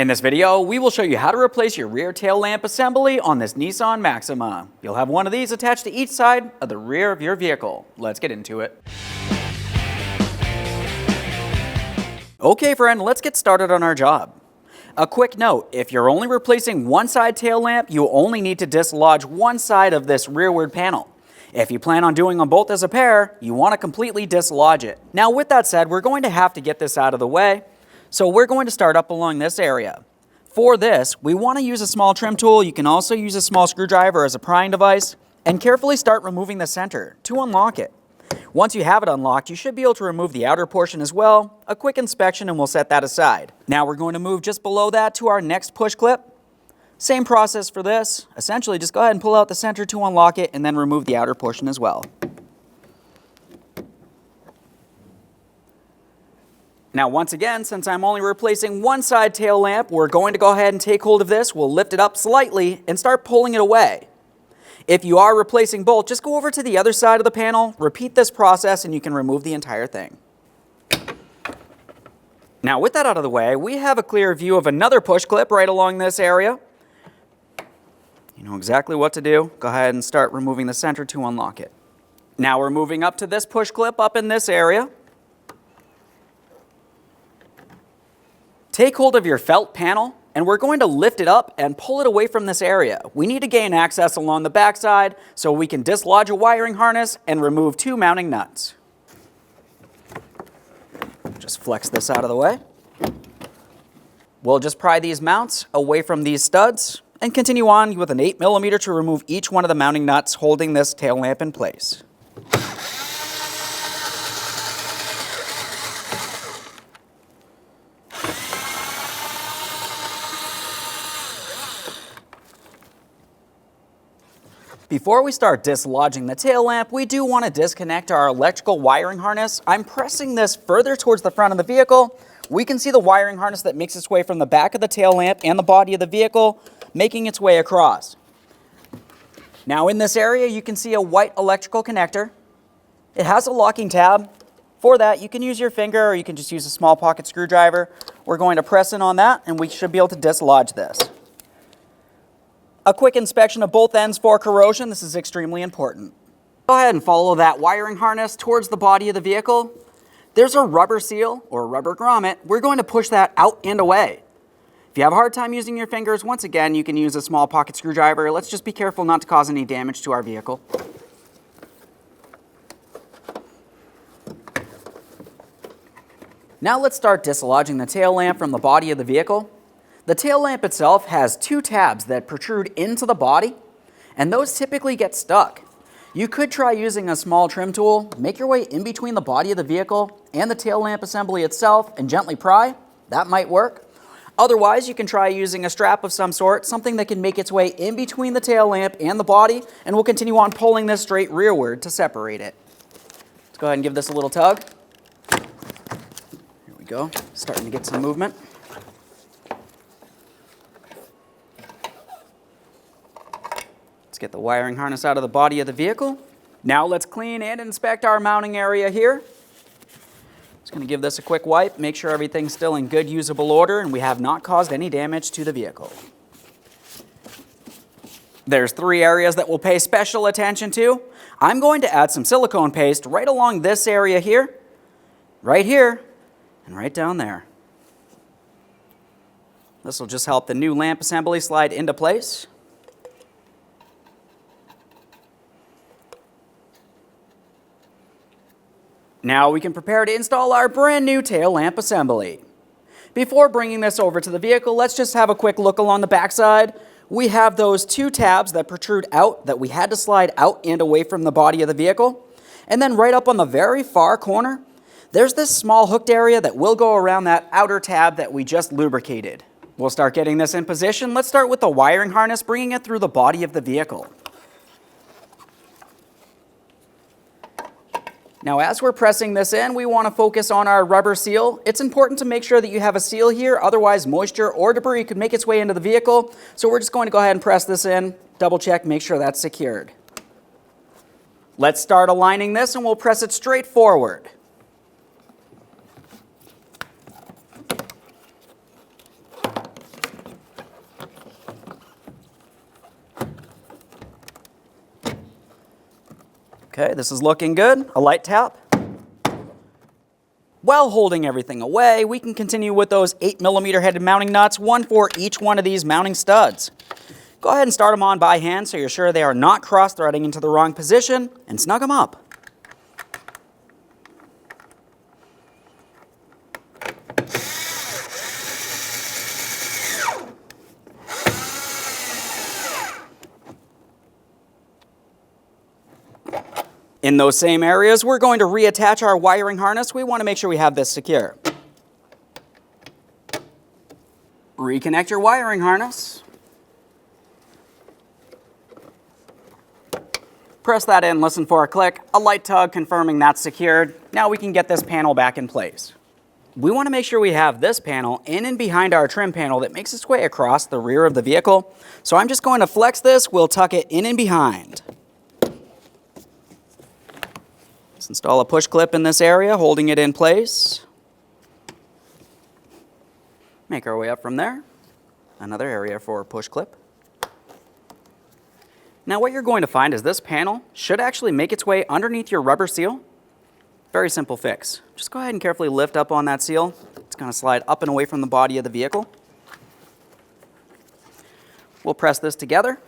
In this video, we will show you how to replace your rear tail lamp assembly on this Nissan Maxima. You'll have one of these attached to each side of the rear of your vehicle. Let's get into it. Okay friend, let's get started on our job. A quick note, if you're only replacing one side tail lamp, you only need to dislodge one side of this rearward panel. If you plan on doing them both as a pair, you want to completely dislodge it. Now with that said, we're going to have to get this out of the way. So we're going to start up along this area. For this, we want to use a small trim tool. You can also use a small screwdriver as a prying device and carefully start removing the center to unlock it. Once you have it unlocked, you should be able to remove the outer portion as well. A quick inspection and we'll set that aside. Now we're going to move just below that to our next push clip. Same process for this. Essentially, just go ahead and pull out the center to unlock it and then remove the outer portion as well. Now once again, since I'm only replacing one side tail lamp, we're going to go ahead and take hold of this. We'll lift it up slightly and start pulling it away. If you are replacing both, just go over to the other side of the panel, repeat this process, and you can remove the entire thing. Now with that out of the way, we have a clear view of another push clip right along this area. You know exactly what to do. Go ahead and start removing the center to unlock it. Now we're moving up to this push clip up in this area. Take hold of your felt panel, and we're going to lift it up and pull it away from this area. We need to gain access along the backside so we can dislodge a wiring harness and remove two mounting nuts. Just flex this out of the way. We'll just pry these mounts away from these studs and continue on with an 8mm to remove each one of the mounting nuts holding this tail lamp in place. Before we start dislodging the tail lamp, we do want to disconnect our electrical wiring harness. I'm pressing this further towards the front of the vehicle. We can see the wiring harness that makes its way from the back of the tail lamp and the body of the vehicle, making its way across. Now in this area, you can see a white electrical connector. It has a locking tab. For that, you can use your finger or you can just use a small pocket screwdriver. We're going to press in on that and we should be able to dislodge this. A quick inspection of both ends for corrosion. This is extremely important. Go ahead and follow that wiring harness towards the body of the vehicle. There's a rubber seal or rubber grommet. We're going to push that out and away. If you have a hard time using your fingers, once again, you can use a small pocket screwdriver. Let's just be careful not to cause any damage to our vehicle. Now let's start dislodging the tail lamp from the body of the vehicle. The tail lamp itself has two tabs that protrude into the body, and those typically get stuck. You could try using a small trim tool, make your way in between the body of the vehicle and the tail lamp assembly itself and gently pry. That might work. Otherwise, you can try using a strap of some sort, something that can make its way in between the tail lamp and the body, and we'll continue on pulling this straight rearward to separate it. Let's go ahead and give this a little tug. Here we go, starting to get some movement. Get the wiring harness out of the body of the vehicle. Now let's clean and inspect our mounting area here. Just going to give this a quick wipe, make sure everything's still in good usable order and we have not caused any damage to the vehicle. There's three areas that we'll pay special attention to. I'm going to add some silicone paste right along this area here, and right down there. This will just help the new lamp assembly slide into place. Now we can prepare to install our brand new tail lamp assembly. Before bringing this over to the vehicle, let's just have a quick look along the backside. We have those two tabs that protrude out that we had to slide out and away from the body of the vehicle. And then right up on the very far corner, there's this small hooked area that will go around that outer tab that we just lubricated. We'll start getting this in position. Let's start with the wiring harness, bringing it through the body of the vehicle. Now as we're pressing this in, we want to focus on our rubber seal. It's important to make sure that you have a seal here, otherwise moisture or debris could make its way into the vehicle. So we're just going to go ahead and press this in, double check, make sure that's secured. Let's start aligning this and we'll press it straight forward. Okay, this is looking good. A light tap. While holding everything away, we can continue with those 8mm headed mounting nuts, one for each one of these mounting studs. Go ahead and start them on by hand so you're sure they are not cross-threading into the wrong position, and snug them up. In those same areas, we're going to reattach our wiring harness. We want to make sure we have this secure. Reconnect your wiring harness. Press that in, listen for a click, a light tug confirming that's secured. Now we can get this panel back in place. We want to make sure we have this panel in and behind our trim panel that makes its way across the rear of the vehicle. So I'm just going to flex this, we'll tuck it in and behind. Let's install a push clip in this area, holding it in place. Make our way up from there. Another area for a push clip. Now what you're going to find is this panel should actually make its way underneath your rubber seal. Very simple fix. Just go ahead and carefully lift up on that seal. It's going to slide up and away from the body of the vehicle. We'll press this together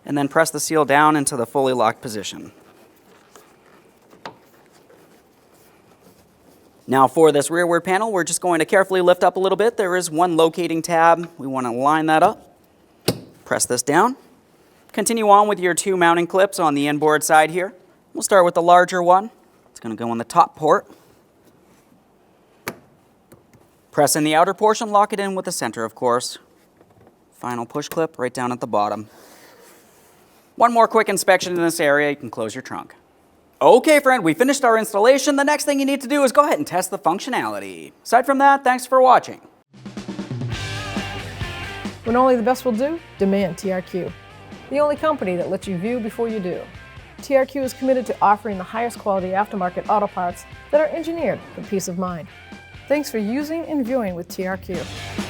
and then press the seal down into the fully locked position. Now for this rearward panel, we're just going to carefully lift up a little bit. There is one locating tab. We want to line that up. Press this down. Continue on with your two mounting clips on the inboard side here. We'll start with the larger one. It's going to go on the top port. Press in the outer portion, lock it in with the center, of course. Final push clip right down at the bottom. One more quick inspection in this area, you can close your trunk. Okay, friend, we finished our installation. The next thing you need to do is go ahead and test the functionality. Aside from that, thanks for watching. When only the best will do, demand TRQ. The only company that lets you view before you do. TRQ is committed to offering the highest quality aftermarket auto parts that are engineered for peace of mind. Thanks for using and viewing with TRQ.